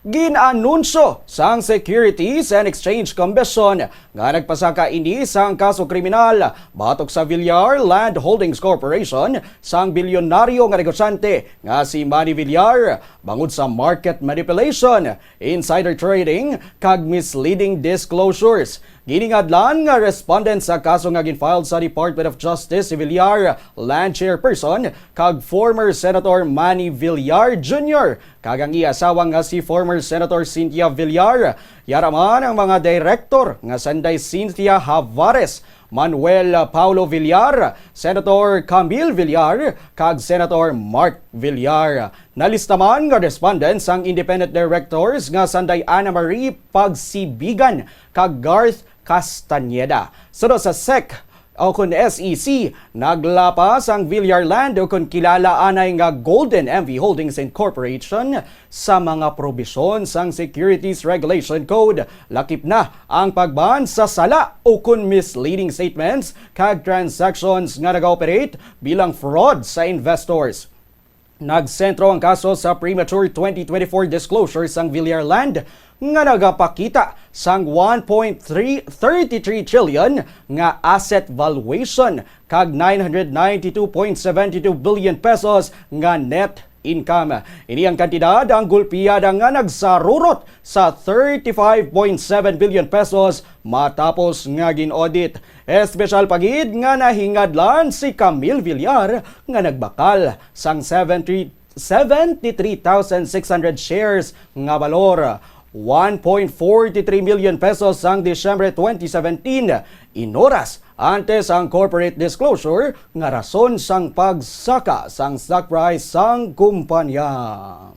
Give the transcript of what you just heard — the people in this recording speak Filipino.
Ginanunsyo sang Securities and Exchange Commission nga nagpasaka ini sang kaso kriminal batok sa Villar Land Holdings Corporation sang bilyonaryo nga negosyante nga si Manny Villar bangod sa market manipulation, insider trading kag misleading disclosures. Giningadlan nga respondent sa kaso nga ginfiled sa Department of Justice si Villar Land Chairperson kag former Senator Manny Villar Jr. kag ang iya-asawa nga si former Senator Cynthia Villar. Yaraman ang mga direktor nga sanday Cynthia Havares, Manuel Paulo Villar, Senator Camille Villar, kag Senator Mark Villar. Nalistaman nga respondents ang independent directors nga sanday Ana Marie Pagsibigan kag Garth Castañeda. Sunod sa SEC o kun SEC, naglapas ang Villar Land o kun kilala anay nga Golden MV Holdings Incorporation sa mga probisyon sang Securities Regulation Code. Lakip na ang pagban sa sala o kun misleading statements kag transactions nga nag-operate bilang fraud sa investors. Nagsentro ang kaso sa premature 2024 disclosures sang Villar Land nga nagapakita sang 1.33 trillion nga asset valuation kag 992.72 billion pesos nga net income. Ini ang kantidad ang gulpiyada nga nagsarurot sa 35.7 billion pesos matapos nga gin-audit. Espesyal pagid nga nahingadlan si Camille Villar nga nagbakal sang 73,600 shares nga balor. 1.43 million pesos sang Disyembre 2017. Inoras antes ang corporate disclosure nga rason sang pagsaka sang stock price sang kumpanya.